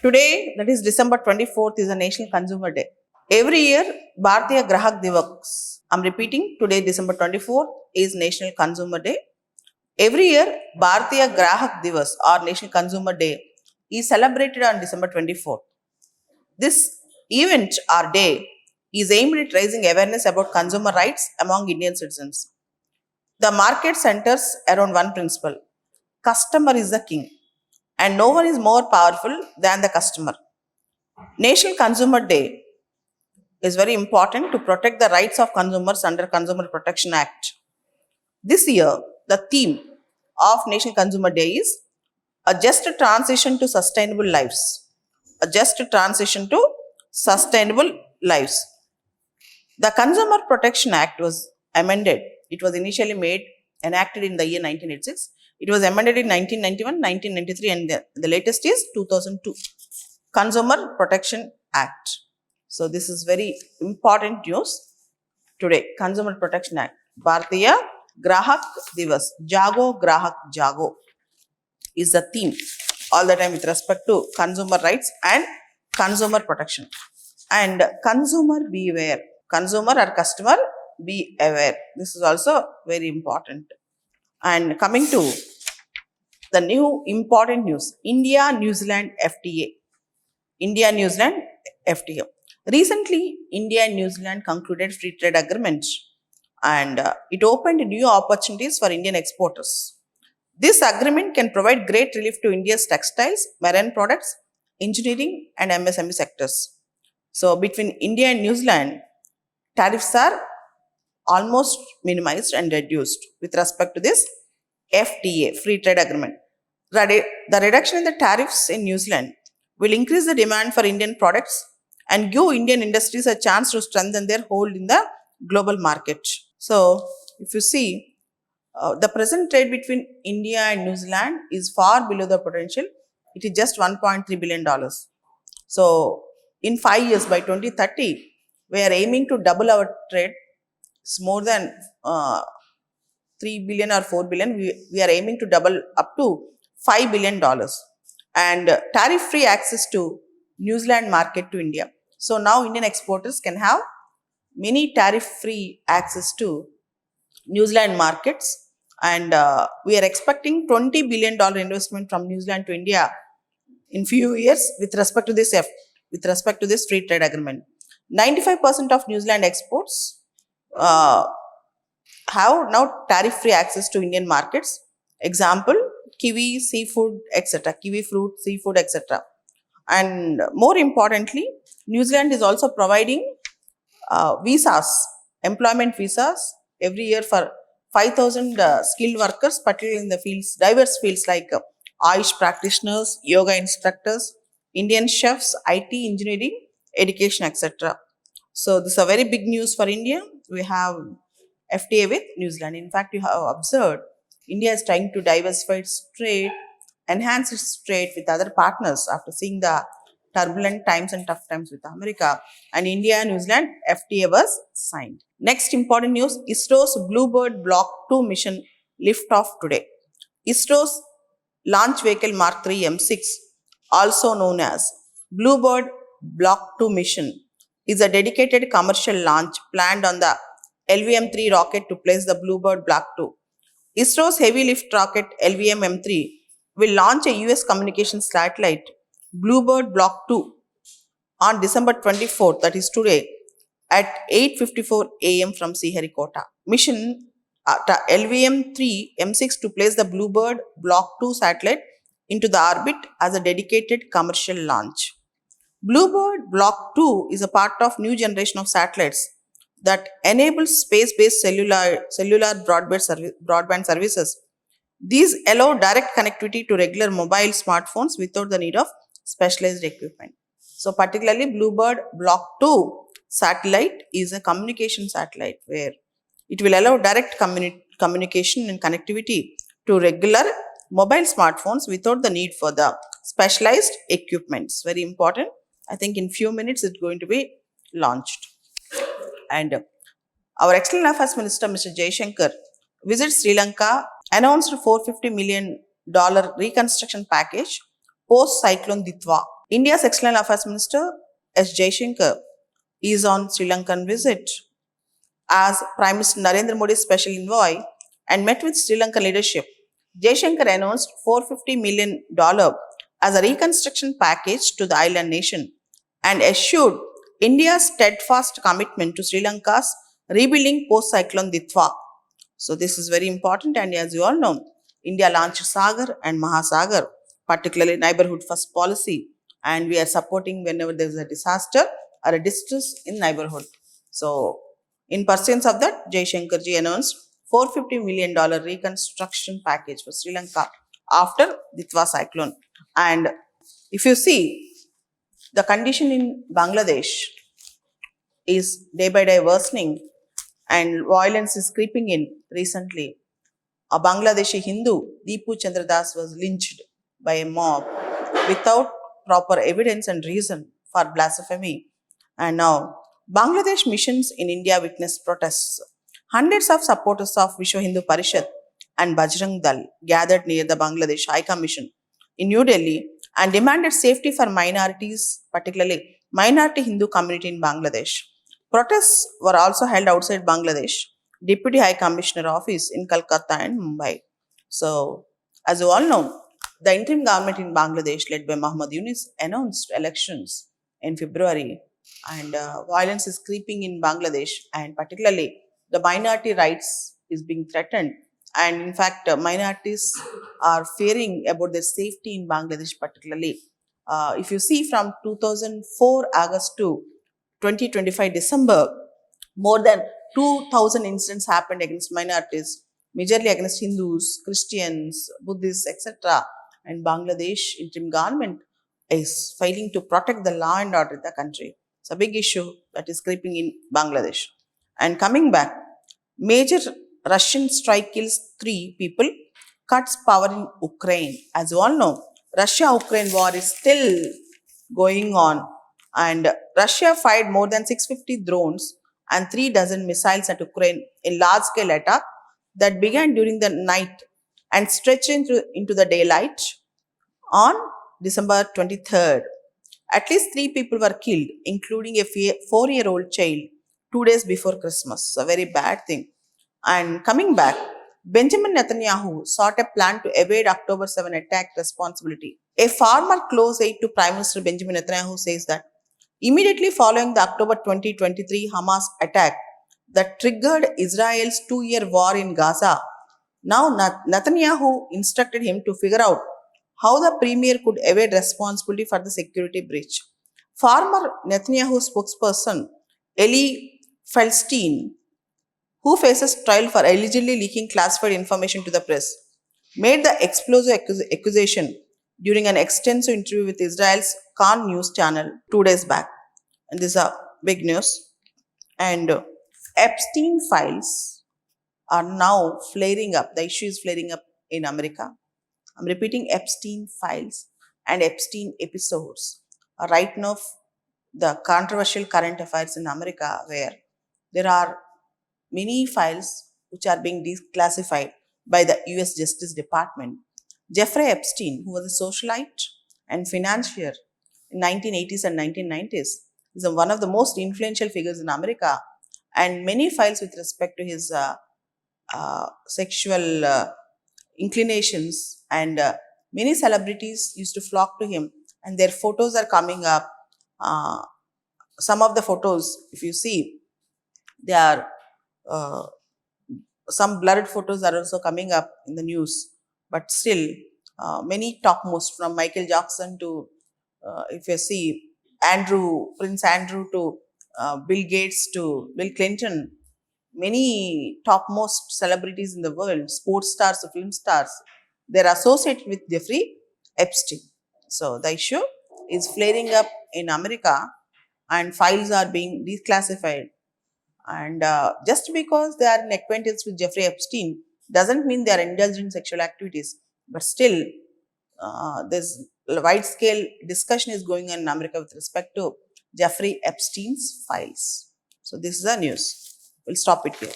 Today, that is December 24th, is a National Consumer Day. Every year, Bharatiya Grahak Divas. I'm repeating, today, December 24th, is National Consumer Day. Every year, Bharatiya Grahak Divas or National Consumer Day is celebrated on December 24th. This event or day is aimed at raising awareness about consumer rights among Indian citizens. The market centers around one principle: customer is the king, and no one is more powerful than the customer. National Consumer Day is very important to protect the rights of consumers under Consumer Protection Act. This year, the theme of National Consumer Day is a just transition to sustainable lives. A just transition to sustainable lives. The Consumer Protection Act was amended. It was initially enacted in the year 1986. It was amended in 1991, 1993, and the latest is 2002. Consumer Protection Act. So this is very important news today. Consumer Protection Act. Bharatiya Grahak Divas. Jago Grahak Jago is the theme all the time with respect to consumer rights and consumer protection. And consumer beware. Consumer or customer be aware. This is also very important. And coming to the new important news, India-New Zealand FTA. India-New Zealand FTA. Recently, India and New Zealand concluded free trade agreement, and it opened new opportunities for Indian exporters. This agreement can provide great relief to India's textiles, marine products, engineering and MSME sectors. So between India and New Zealand, tariffs are almost minimized and reduced with respect to this FTA, free trade agreement. The reduction in the tariffs in New Zealand will increase the demand for Indian products and give Indian industries a chance to strengthen their hold in the global market. So, if you see, the present trade between India and New Zealand is far below the potential. It is just $1.3 billion. So, in 5 years, by 2030, we are aiming to double our trade. It's more than 3 billion or 4 billion. We are aiming to double up to $5 billion. And tariff-free access to New Zealand market to India. So now Indian exporters can have many tariff-free access to New Zealand markets, and we are expecting $20 billion investment from New Zealand to India in few years with respect to this free trade agreement. 95% of New Zealand exports have now tariff-free access to Indian markets. Example, kiwi, seafood, etc. Kiwi fruit, seafood, etc. And more importantly, New Zealand is also providing visas, employment visas every year for 5,000 skilled workers, particularly in the fields, diverse fields like Ayush practitioners, yoga instructors, Indian chefs, IT, engineering, education, etc. So this is a very big news for India. We have FTA with New Zealand. In fact, you have observed India is trying to diversify its trade, enhance its trade with other partners after seeing the turbulent times and tough times with America, and India and New Zealand FTA was signed. Next important news, ISRO's Bluebird Block 2 mission lift off today. ISRO's launch vehicle Mark 3 M6, also known as Bluebird Block 2 mission, is a dedicated commercial launch planned on the LVM-3 rocket to place the Bluebird Block 2. ISRO's heavy lift rocket LVM-M3 will launch a US communications satellite Bluebird Block 2 on December 24th, that is today, at 8:54 a.m. from Sriharikota. Mission LVM-3 M6 to place the Bluebird Block 2 satellite into the orbit as a dedicated commercial launch. Bluebird Block 2 is a part of new generation of satellites that enables space-based cellular broadband services. These allow direct connectivity to regular mobile smartphones without the need of specialized equipment. So particularly Bluebird Block 2 satellite is a communication satellite where it will allow direct communication and connectivity to regular mobile smartphones without the need for the specialized equipments. Very important. I think in few minutes it's going to be launched. And our External Affairs Minister, Mr. Jaishankar, visits Sri Lanka, announced $450 million reconstruction package post-cyclone Ditwa. India's External Affairs Minister S. Jaishankar is on Sri Lankan visit as Prime Minister Narendra Modi's special envoy and met with Sri Lankan leadership. Jaishankar announced $450 million as a reconstruction package to the island nation and assured India's steadfast commitment to Sri Lanka's rebuilding post-cyclone Ditwa. So this is very important, and as you all know, India launched Sagar and Mahasagar, particularly neighborhood first policy, and we are supporting whenever there is a disaster or a distress in neighborhood. So in pursuance of that, Jaishankar ji announced $450 million reconstruction package for Sri Lanka after Ditwa cyclone. And if you see, the condition in Bangladesh is day by day worsening and violence is creeping in recently. A Bangladeshi Hindu, Deepu Chandra Das, was lynched by a mob without proper evidence and reason for blasphemy. And now, Bangladesh missions in India witnessed protests. Hundreds of supporters of Vishwa Hindu Parishad and Bajrang Dal gathered near the Bangladesh High Commission in New Delhi and demanded safety for minorities, particularly minority Hindu community in Bangladesh. Protests were also held outside Bangladesh Deputy High Commissioner office in Calcutta and Mumbai. So, as you all know, the interim government in Bangladesh, led by Muhammad Yunus, announced elections in February, and violence is creeping in Bangladesh, and particularly the minority rights is being threatened. And in fact, minorities are fearing about their safety in Bangladesh, particularly. If you see from 2004 August to 2025 December, more than 2,000 incidents happened against minorities, majorly against Hindus, Christians, Buddhists, etc. And Bangladesh interim government is fighting to protect the law and order in the country. It's a big issue that is creeping in Bangladesh. And coming back, major Russian strike kills 3 people, cuts power in Ukraine. As you all know, Russia-Ukraine war is still going on, and Russia fired more than 650 drones and 3 dozen missiles at Ukraine in large-scale attack that began during the night and stretched into the daylight on December 23rd. At least 3 people were killed, including a 4-year-old child, 2 days before Christmas. So, a very bad thing. And coming back, Benjamin Netanyahu sought a plan to evade October 7 attack responsibility. A former close aide to Prime Minister Benjamin Netanyahu says that immediately following the October 2023 Hamas attack that triggered Israel's 2-year war in Gaza, now Netanyahu instructed him to figure out how the premier could evade responsibility for the security breach. Former Netanyahu spokesperson Eli Feldstein, who faces trial for allegedly leaking classified information to the press, made the explosive accusation during an extensive interview with Israel's Khan news channel 2 days back. And this is a big news. And Epstein files are now flaring up. The issue is flaring up in America. I'm repeating, Epstein files and Epstein episodes are right now the controversial current affairs in America, where there are many files which are being declassified by the US Justice Department. Jeffrey Epstein, who was a socialite and financier in 1980s and 1990s, is one of the most influential figures in America, and many files with respect to his sexual inclinations, and many celebrities used to flock to him, and their photos are coming up. Some of the photos, if you see, they are some blurred photos are also coming up in the news, but still many topmost, from Michael Jackson to if you see Prince Andrew to Bill Gates to Bill Clinton, many topmost celebrities in the world, sports stars, film stars, they're associated with Jeffrey Epstein. So the issue is flaring up in America, and files are being declassified. And just because they are in acquaintance with Jeffrey Epstein doesn't mean they are indulged in sexual activities. But still, there's wide scale discussion is going on in America with respect to Jeffrey Epstein's files. So this is the news. We'll stop it here.